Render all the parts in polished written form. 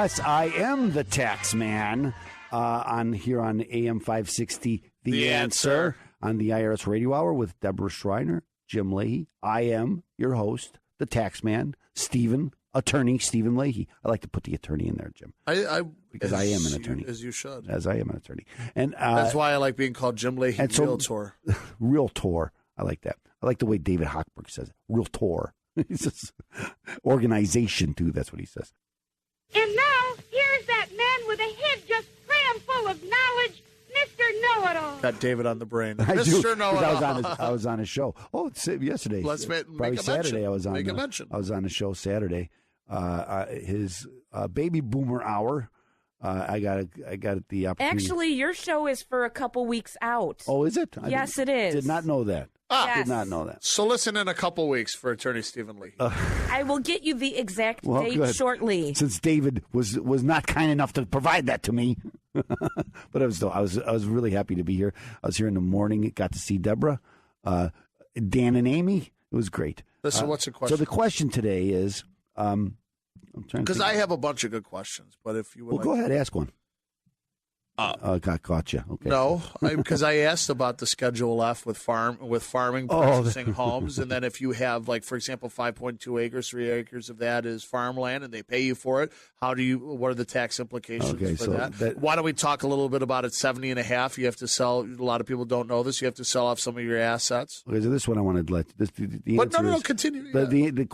Yes, I am the tax man on AM 560, The Answer, on the IRS Radio Hour with Deborah Schreiner, Jim Leahy. I am your host, the tax man, Attorney Stephen Leahy. I like to put the attorney in there, Jim. Because I am an attorney. As you should. As I am an attorney. And that's why I like being called Jim Leahy, Realtor. Realtor. I like that. I like the way David Hochberg says it. Realtor. He says organization, too. That's what he says. And now, here's that man with a head just crammed full of knowledge, Mr. Know-It-All. Got David on the brain. Mr. Know-It-All. I was on his show. Oh, it's yesterday. Let's make Saturday. Mention. I was on. Make a mention. I was on the show Saturday. His baby boomer hour. I got the opportunity. Actually, your show is for a couple weeks out. Oh, is it? Yes, it is. Did not know that. Yes. Did not know that. So listen in a couple weeks for Attorney Stephen Lee. I will get you the exact date shortly. Since David was not kind enough to provide that to me, but I was really happy to be here. I was here in the morning. Got to see Deborah, Dan, and Amy. It was great. Listen, what's the question? So the question today is, I'm trying because I have a bunch of good questions, but if you would, go ahead, ask one. Gotcha. Okay. No, because I asked about the Schedule F with farming purchasing homes, and then if you have, like, for example, 5.2 acres, 3 acres of that is farmland, and they pay you for it. What are the tax implications for that? Why don't we talk a little bit about it? 70 and a half. You have to sell. A lot of people don't know this. You have to sell off some of your assets. Okay, so this one I wanted to let. The but no, continue. The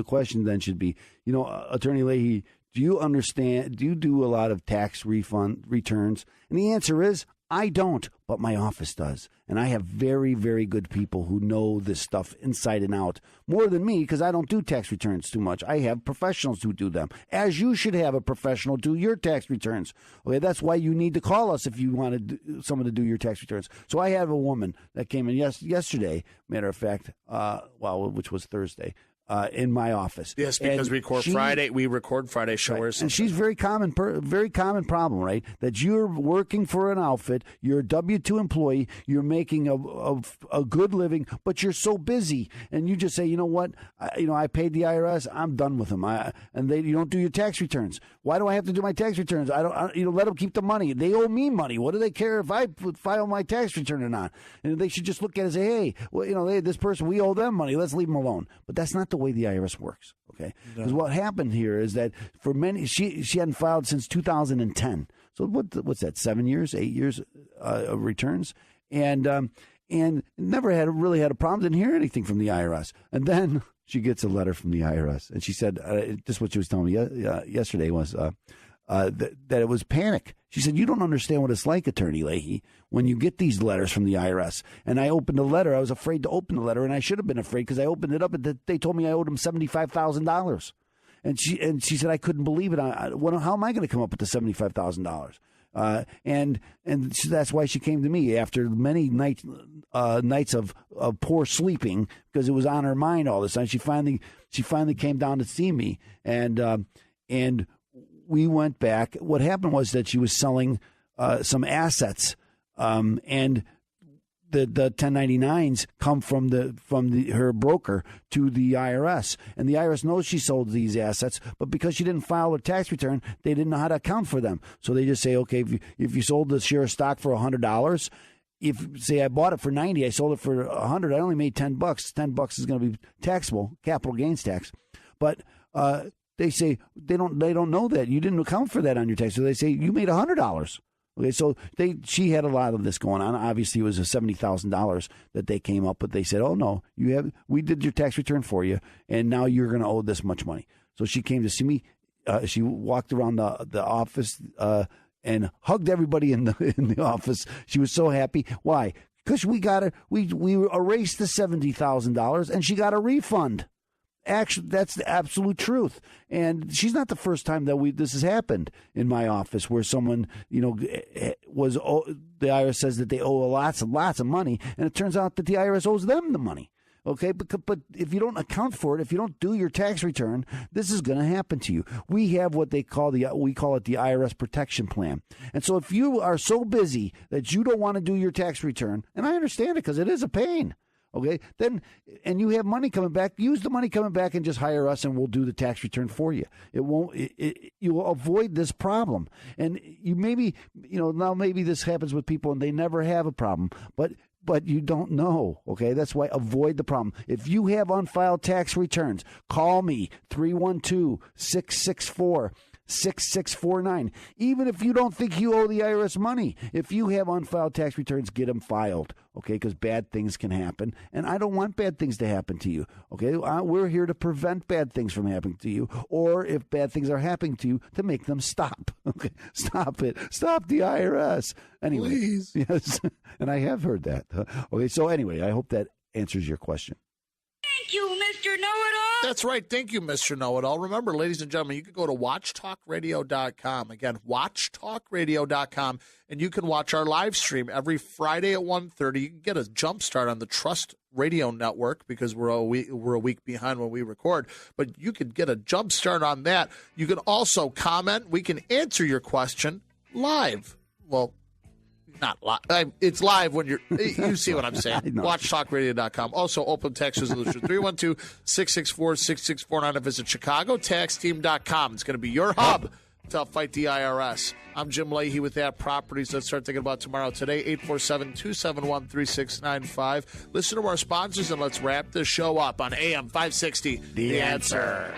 question then should be, Attorney Leahy, do you understand? Do you do a lot of tax refund returns? And the answer is, I don't, but my office does. And I have very, very good people who know this stuff inside and out more than me, because I don't do tax returns too much. I have professionals who do them, as you should have a professional do your tax returns. Okay, that's why you need to call us if you want someone to do your tax returns. So I have a woman that came in yesterday, matter of fact, which was Thursday. In my office. Yes, because we record Friday show or something. And she's very common problem, right? That you're working for an outfit, you're a W-2 employee, you're making a good living, but you're so busy, and you just say, you know what, I paid the IRS, I'm done with them, you don't do your tax returns. Why do I have to do my tax returns? I don't, let them keep the money. They owe me money. What do they care if I file my tax return or not? And they should just look at it and say, hey, well, this person, we owe them money. Let's leave them alone. But that's not the way the IRS works, okay? Because what happened here is that for many, she hadn't filed since 2010. So what's that? 7 years, 8 years of returns, and never really had a problem. Didn't hear anything from the IRS, and then she gets a letter from the IRS, and she said, "This is what she was telling me yesterday was that it was panic." She said, "You don't understand what it's like, Attorney Leahy, when you get these letters from the IRS." And I opened the letter. I was afraid to open the letter, and I should have been afraid because I opened it up and they told me I owed them $75,000. And she said, I couldn't believe it. How am I going to come up with the $75,000? And so that's why she came to me after many nights of poor sleeping, because it was on her mind all this time. She finally came down to see me, and we went back. What happened was that she was selling some assets, and the 1099s come from her broker to the IRS, and the IRS knows she sold these assets, but because she didn't file her tax return, they didn't know how to account for them. So they just say, okay, if you sold the share of stock for $100, if say I bought it for $90, I sold it for $100, I only made $10. $10 is going to be taxable, capital gains tax, but they say they don't know that you didn't account for that on your tax. So they say you made $100. Okay, so she had a lot of this going on. Obviously, it was a $70,000 that they came up with. They said, "Oh no, we did your tax return for you, and now you're going to owe this much money." So she came to see me. She walked around the office and hugged everybody in the office. She was so happy. Why? Because we erased the $70,000, and she got a refund. Actually, that's the absolute truth. And she's not the first time that this has happened in my office, where someone, the IRS says that they owe lots and lots of money, and it turns out that the IRS owes them the money. Okay, but if you don't account for it, if you don't do your tax return, this is going to happen to you. We have what we call it the IRS protection plan. And so if you are so busy that you don't want to do your tax return, and I understand it because it is a pain. okay, then, and you have money coming back, use the money coming back and just hire us and we'll do the tax return for you. It won't, you will avoid this problem. And you maybe, now maybe this happens with people and they never have a problem, but you don't know, okay? That's why avoid the problem. If you have unfiled tax returns, call me, 312-664-6649. Even if you don't think you owe the IRS money, if you have unfiled tax returns, get them filed, okay? Because bad things can happen, and I don't want bad things to happen to you, okay? We're here to prevent bad things from happening to you, or if bad things are happening to you, to make them stop, okay? Stop it. Stop the IRS. Anyway, please. Yes, and I have heard that. Okay, so anyway, I hope that answers your question. Thank you, Mr. Know-It-All. That's right. Thank you, Mr. Know-It-All. Remember, ladies and gentlemen, you can go to watchtalkradio.com. Again, watchtalkradio.com, and you can watch our live stream every Friday at 1:30. You can get a jump start on the Trust Radio Network because we're a week behind when we record, but you can get a jump start on that. You can also comment. We can answer your question live. Well, not live. It's live when you see what I'm saying. WatchTalkRadio.com. Also, open text resolution 312-664-6649 to visit ChicagoTaxTeam.com. It's going to be your hub to fight the IRS. I'm Jim Leahy with That Properties. Let's start thinking about tomorrow. Today, 847-271-3695. Listen to our sponsors and let's wrap this show up on AM 560. The Answer.